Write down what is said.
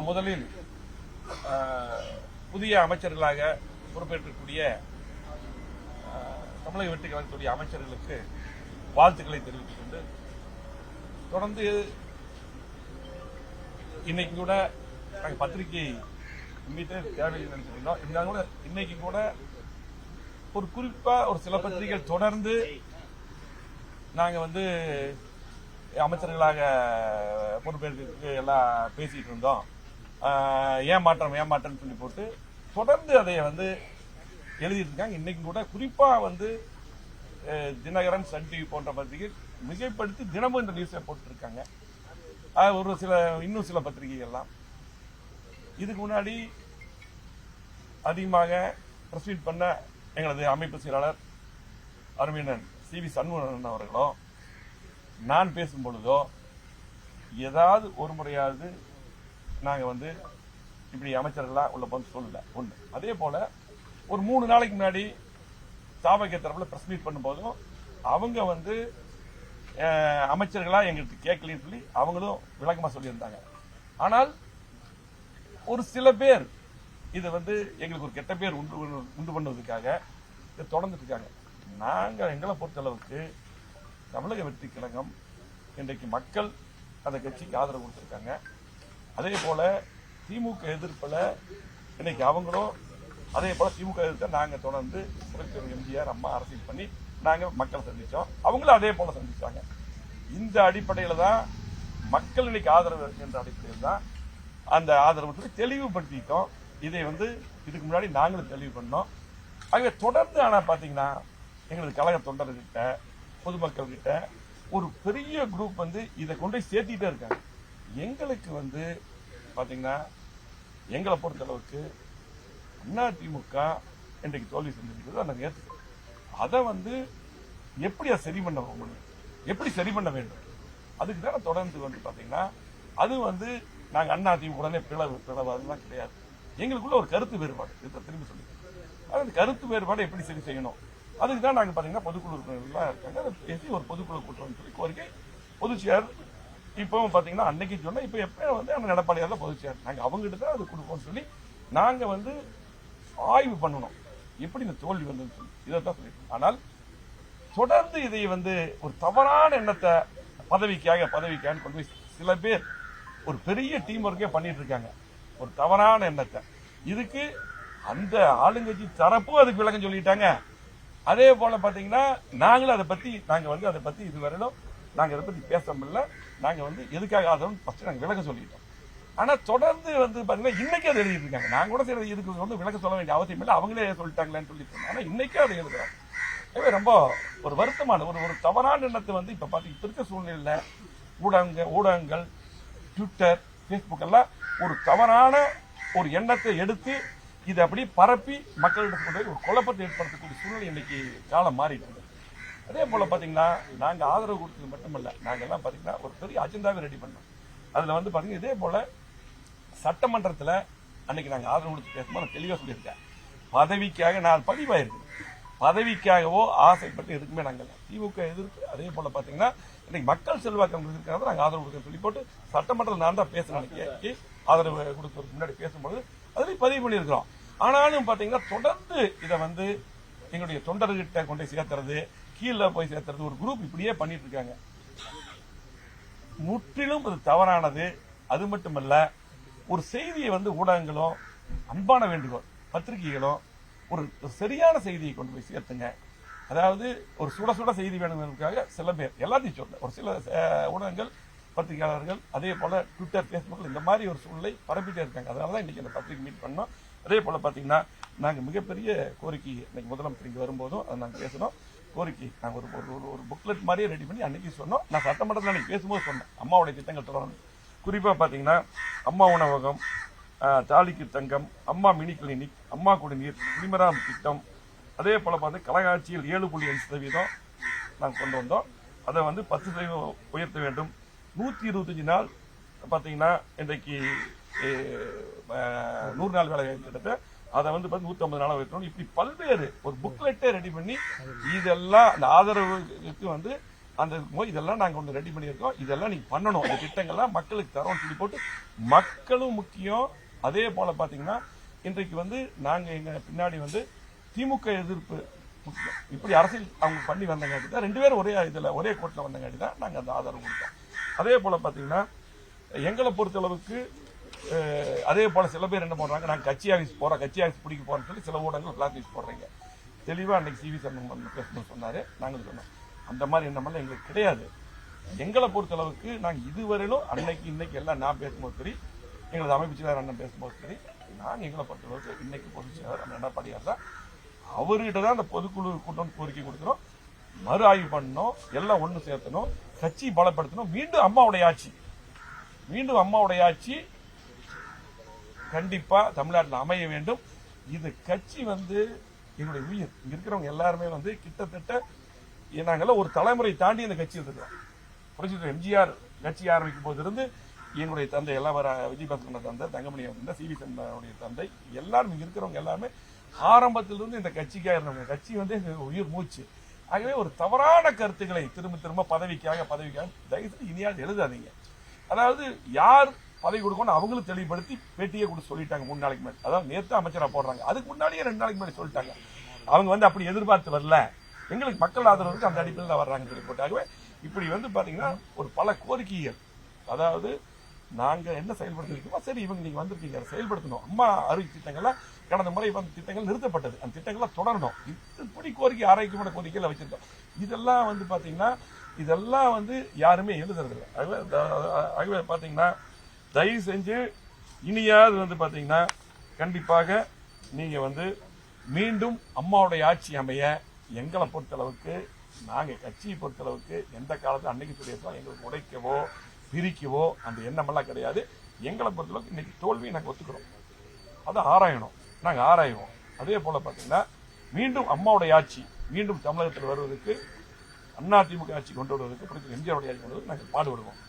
முதலில் புதிய அமைச்சர்களாக பொறுப்பேற்கக்கூடிய தமிழக வெற்றி கழகத்துடைய அமைச்சர்களுக்கு வாழ்த்துக்களை தெரிவித்துக் கொண்டு தொடர்ந்து இன்னைக்கு கூட நாங்கள் பத்திரிகை மீட்டு தேவையில்லை நினைச்சிருந்தோம். இருந்தாலும் கூட இன்னைக்கு கூட ஒரு குறிப்பா ஒரு சில பத்திரிகைகள் தொடர்ந்து நாங்க அமைச்சர்களாக பொறுப்பேற்கிறதுக்கு எல்லாம் பேசிட்டு இருந்தோம். ஏமாற்றம் சொல்லி போட்டு தொடர்ந்து அதை எழுதிட்டு இருக்காங்க. இன்னைக்கு கூட குறிப்பா தினகரன், சன் டிவி போன்ற பத்திரிகை மிகைப்படுத்தி தினமும் இந்த நியூஸை போட்டு இருக்காங்க. இன்னும் சில பத்திரிகைகள்லாம் இதுக்கு முன்னாடி அதிகமாக பிரஸ் மீட் பண்ண எங்களது அமைப்பு செயலாளர் அருமையன் CV சண்முகன் அவர்களும் நான் பேசும் பொழுதோ ஏதாவது ஒரு முறையாவது நாங்க இப்படி அமைச்சர்களா உள்ள போது சொல்லல ஒண்ணு. அதே போல ஒரு 3 நாளைக்கு முன்னாடி தாவக தரப்புல பிரஸ் மீட் பண்ணும்போதும் அவங்க அமைச்சர்களா எங்களுக்கு கேட்கலன்னு சொல்லி அவங்களும் விளக்கமா சொல்லியிருந்தாங்க. ஆனால் ஒரு சில பேர் இது எங்களுக்கு ஒரு கெட்ட பேர் உண்டு பண்ணுவதற்காக இதை தொடர்ந்துட்டு இருக்காங்க. நாங்க எங்களை பொறுத்தளவுக்கு தமிழக வெற்றி கழகம் இன்றைக்கு மக்கள் அந்த கட்சிக்கு ஆதரவு கொடுத்திருக்காங்க. அதே போல திமுக எதிர்ப்புல இன்னைக்கு அவங்களும் அதே போல திமுக எதிர்த்த நாங்க தொடர்ந்து எம்ஜிஆர் அம்மா அரசியல் பண்ணி நாங்க மக்களை சந்திச்சோம். அவங்களும் அதே போல சந்திச்சாங்க. இந்த அடிப்படையில தான் மக்கள் இன்னைக்கு ஆதரவு என்ற அடிப்படையில் தான் அந்த ஆதரவு தெளிவுபடுத்திட்டோம். இதை இதுக்கு முன்னாடி நாங்களும் தெளிவு பண்ணோம். ஆகவே தொடர்ந்து ஆனா பாத்தீங்கன்னா எங்களுக்கு கழக தொண்டர்கிட்ட பொதுமக்கள் கிட்ட ஒரு பெரிய குரூப் இதை கொண்டு சேர்த்திட்டே இருக்காங்க. எங்களுக்கு பாத்தீங்கன்னா எங்களை பொறுத்தளவுக்கு அதிமுக இன்றைக்கு தோல்வி செஞ்சிருக்கிறது அந்த ஏற்றுக்கிறோம். அதை எப்படி சரி பண்ண முடியும், எப்படி சரி பண்ண வேண்டும், அதுக்கு தானே தொடர்ந்து பாத்தீங்கன்னா அது நாங்க அதிமுக உடனே பிளவு அதெல்லாம் கிடையாது. எங்களுக்குள்ள ஒரு கருத்து வேறுபாடு திரும்பி சொல்லி அந்த கருத்து வேறுபாடு எப்படி சரி செய்யணும், அதுக்கு தான் நாங்க பாத்தீங்கன்னா பொதுக்குழு உறுப்பினர்கள்லாம் இருக்காங்க. அதை பேசி ஒரு பொதுக்குழு கூட்டம் சொல்லி கோரிக்கை பொதுச்செயர் இப்பவும் பாத்தீங்கன்னா அன்னைக்கு சொன்னா இப்ப எப்ப அந்த நடப்பாளையார்ல பொதுச்செயர் நாங்க அவங்ககிட்ட தான் அது கொடுப்போம்னு சொல்லி நாங்க ஆய்வு பண்ணணும் எப்படி இந்த தோல்வி வந்ததுன்னு சொல்லி இதைத்தான் சொல்லியிருக்கோம். ஆனால் தொடர்ந்து இதை ஒரு தவறான எண்ணத்தை பதவிக்காக கொண்டு போய் சில பேர் ஒரு பெரிய டீம் ஒர்க்கே பண்ணிட்டு இருக்காங்க. ஒரு தவறான எண்ணத்தை இதுக்கு அந்த ஆளுங்கட்சி தரப்பும் அதுக்கு விளக்கம் சொல்லிட்டாங்க. அதே போல பாத்தீங்கன்னா நாங்களும் அதை பத்தி இதுவரையிலும் நாங்க அதை பத்தி பேச முடியல. நாங்க எதுக்காக ஆதரவு ஃபர்ஸ்ட் நாங்க விளக்கம் சொல்லிட்டோம். ஆனா தொடர்ந்து பாத்தீங்கன்னா இன்னைக்கு அதை எழுதிட்டு இருக்காங்க. நாங்க கூட சரி இதுக்கு விளக்கம் சொல்ல வேண்டிய அவசியம் இல்லை, அவங்களே சொல்லிட்டாங்களேன்னு சொல்லிட்டு. ஆனா இன்னைக்கு அதை எழுதுறாங்க. ரொம்ப ஒரு வருத்தமான ஒரு தவறான எண்ணத்தை இப்ப பாத்தீங்கன்னா இருக்க சூழ்நிலையில ஊடகங்கள் ட்விட்டர், பேஸ்புக் எல்லாம் ஒரு தவறான ஒரு எண்ணத்தை எடுத்து இதை அப்படி பரப்பி மக்களிடம் கொண்டு ஒரு குழப்பத்தை ஏற்படுத்தக்கூடிய சூழ்நிலை இன்னைக்கு காலம் மாறிட்டு. அதே போல பாத்தீங்கன்னா நாங்க ஆதரவு கொடுத்தது மட்டுமல்ல, நாங்க எல்லாம் பாத்தீங்கன்னா ஒரு பெரிய அஜெண்டாவை ரெடி பண்ணோம். அதுல பாத்தீங்கன்னா இதே போல சட்டமன்றத்துல அன்னைக்கு நாங்க ஆதரவு கொடுத்து பேசும்போது நான் தெளிவா சொல்லியிருக்கேன். பதவிக்காக நான் பதிவாயிருக்கு, பதவிக்காகவோ ஆசைப்பட்டு எதுக்குமே நாங்கள் திமுக எதிர்ப்பு. அதே போல பாத்தீங்கன்னா இன்னைக்கு மக்கள் செல்வாக்கம் இருக்கிறத நாங்க ஆதரவு கொடுக்க சொல்லி போட்டு சட்டமன்றத்தில் நான் தான் பேசுறேன். ஆதரவு கொடுக்கறதுக்கு முன்னாடி பேசும்போது அதுலயும் பதிவு பண்ணியிருக்கிறோம். ஆனாலும் பாத்தீங்கன்னா தொடர்ந்து இதை எங்களுடைய தொண்டர்கிட்ட கொண்டு சேர்த்துறது, கீழே போய் சேர்த்துறது ஒரு குரூப் இப்படியே பண்ணிட்டு இருக்காங்க. முற்றிலும் அது தவறானது. அது மட்டுமல்ல, ஒரு செய்தியை ஊடகங்களும் அன்பான வேண்டுகோள் பத்திரிகைகளும் ஒரு சரியான செய்தியை கொண்டு போய் சேர்த்துங்க. அதாவது ஒரு சுட சுட செய்தி வேணுங்கிறதுக்காக சில பேர் எல்லாத்தையும் சொல்ல ஒரு சில ஊடகங்கள் பத்திரிகையாளர்கள் அதே போல ட்விட்டர், பேஸ்புக் இந்த மாதிரி ஒரு சூழ்நிலை பரப்பிட்டே இருக்காங்க. அதனாலதான் இன்னைக்கு அந்த பத்திரிகை மீட் பண்ணோம். அதே போல பாத்தீங்கன்னா நாங்க மிகப்பெரிய கோரிக்கை இன்னைக்கு முதலமைச்சர் இங்க வரும்போதும் அதை நாங்க பேசணும். கோரிக்கை நாங்க ஒரு புக்லெட் மாதிரியே ரெடி பண்ணி அன்னைக்கு சொன்னோம். நான் சட்டமன்றத்தில் அன்னைக்கு பேசும்போது சொன்னேன் அம்மாவுடைய திட்டங்கள் தொடரணும். குறிப்பா பாத்தீங்கன்னா அம்மா உணவகம், தாலிக்கு தங்கம், அம்மா மினி கிளினிக், அம்மா குடிநீர், குடிமராமத்து திட்டம், அதே போல பார்த்து கலகாட்சியில் 7.5% நாங்கள் கொண்டு வந்தோம். அதை 10% உயர்த்த வேண்டும். 125 நாள் பாத்தீங்கன்னா இன்றைக்கு 100 நாள் வேலை திட்டத்தை அதை 150 நாளா உயர்த்தணும். இப்படி பல்வேறு ஒரு புக்லெட்டே ரெடி பண்ணி இதெல்லாம் அந்த ஆதரவுக்கு அந்த இதெல்லாம் நாங்க ஒன்று ரெடி பண்ணியிருக்கோம், இதெல்லாம் நீங்க பண்ணணும், இந்த திட்டங்கள்லாம் மக்களுக்கு தரோம் சொல்லி போட்டு மக்களும் முக்கியம். அதே போல பாத்தீங்கன்னா இன்றைக்கு வந்து நாங்க எங்க பின்னாடி வந்து திமுக எதிர்ப்பு முக்கியம். இப்படி அரசியல் அவங்க பண்ணி வந்தங்காட்டி தான் 2 பேரும் ஒரே கோர்ட்ல வந்தங்காட்டி தான் நாங்க அந்த ஆதரவு கொடுத்தோம். அதே போல பாத்தீங்கன்னா எங்களை பொறுத்தளவுக்கு அதே போல சில பேர் என்ன பண்றாங்க, நாங்க கட்சி ஆஃபீஸ் பிடிக்க போறோம்னு சொல்லி சில ஊடகங்கள் பிளாக் லிஸ்ட் போடுறீங்க. தெளிவா அன்னைக்கு சிவி சண்முகம் பேசணும்னு சொன்னாரு, நாங்க சொன்னோம் அந்த மாதிரி எண்ணமெல்லாம் எங்களுக்கு கிடையாது. எங்களை பொறுத்தளவுக்கு நாங்க இதுவரையிலும் அன்னைக்கு இன்னைக்கு எல்லாம் நான் பேசும்போது சரி, எங்களது அமைப்பு செயலாளர் அண்ணன் பேசும்போது சரி, நாங்க எங்களை பொறுத்தளவுக்கு இன்னைக்கு பொதுச் செயலாளர் அண்ணன் எடப்பாடியார் தான், அவர்கிட்ட தான் அந்த பொதுக்குழு கூட்டம் கோரிக்கை கொடுக்கிறோம், மறு ஆய்வு பண்ணணும், எல்லாம் ஒண்ணு சேர்த்தணும், கட்சி பலப்படுத்தணும், மீண்டும் அம்மாவுடைய ஆட்சி கண்டிப்பா தமிழ்நாட்டில் அமைய வேண்டும். இது கட்சி வந்து எங்களுடைய உயிர். இங்க இருக்கிறவங்க எல்லாருமே வந்து கிட்டத்தட்ட நாங்கெல்லாம் ஒரு தலைமுறை தாண்டி இந்த கட்சியில் இருக்கிறோம். புரட்சித்தலைவர் எம்ஜிஆர் கட்சி ஆரம்பிக்கும் போது இருந்து எங்களுடைய தந்தை எல்லாம் விஜயபாஸ்கர் தந்தை, தங்கமணி தந்தை, சிவி சண்முகனுடைய தந்தை, எல்லாரும் இங்க இருக்கிறவங்க எல்லாமே ஆரம்பத்திலிருந்து இந்த கட்சிக்காக இருந்தவங்க. கட்சி வந்து எங்க உயிர் மூச்சு. ஆகவே ஒரு தவறான கருத்துக்களை திரும்ப பதவிக்காக தயவுசெய்து இனியாவது எழுதாதீங்க. அதாவது யார் பதவி கொடுக்கணும் அவங்களும் தெளிவுபடுத்தி பேட்டியை கொடுத்து சொல்லிட்டாங்க 3 நாளைக்கு முன்னாடி. அதாவது நேற்று அமைச்சரா போடுறாங்க, அதுக்கு முன்னாடியே 2 நாளைக்கு முன்னாடி சொல்லிட்டாங்க. அவங்க வந்து அப்படி எதிர்பார்த்து வரல, எங்களுக்கு மக்கள் ஆதரவு இருக்கு, அந்த அடிப்படையில் வர்றாங்கன்னு சொல்லி போட்டாகவே இப்படி வந்து பாத்தீங்கன்னா ஒரு பல கோரிக்கைகள், அதாவது நாங்க என்ன செயல்படுத்திருக்கோமோ சரி இவங்க நீங்க வந்திருக்கீங்க அதை செயல்படுத்தணும். அம்மா அறிவிச்ச திட்டங்கள்லாம் கடந்த முறை வந்து திட்டங்கள் நிறுத்தப்பட்டது, அந்த திட்டங்கள்லாம் தொடரணும். இப்படி கோரிக்கை ஆரோக்கியமான கோரிக்கைகளை வச்சிருக்கோம். இதெல்லாம் வந்து பாத்தீங்கன்னா இதெல்லாம் வந்து யாருமே எழுதுறதில்லை. ஆகவே பாத்தீங்கன்னா தயவு செஞ்சு இனியாவது வந்து பாத்தீங்கன்னா கண்டிப்பாக நீங்க வந்து மீண்டும் அம்மாவுடைய ஆட்சி அமைய எங்களை பொறுத்தளவுக்கு, நாங்க கட்சியை பொறுத்தளவுக்கு எந்த காலத்துல அன்னைக்கு சொல்லியிருக்கோம், எங்களுக்கு உடைக்கவோ பிரிக்கவோ அந்த எண்ணமெல்லாம் கிடையாது. எங்களை பொறுத்தளவுக்கு இன்னைக்கு தோல்வியை நாங்க ஒத்துக்கிறோம், அதை ஆராயணும், நாங்க ஆராய்வோம். அதே போல பாத்தீங்கன்னா மீண்டும் அம்மாவுடைய ஆட்சி மீண்டும் தமிழகத்தில் வருவதற்கு, அதிமுக ஆட்சி கொண்டு வருவதற்கு, எம்ஜிஆருடைய ஆட்சி கொண்டு வருவதற்கு நாங்கள் பாடுபடுவோம்.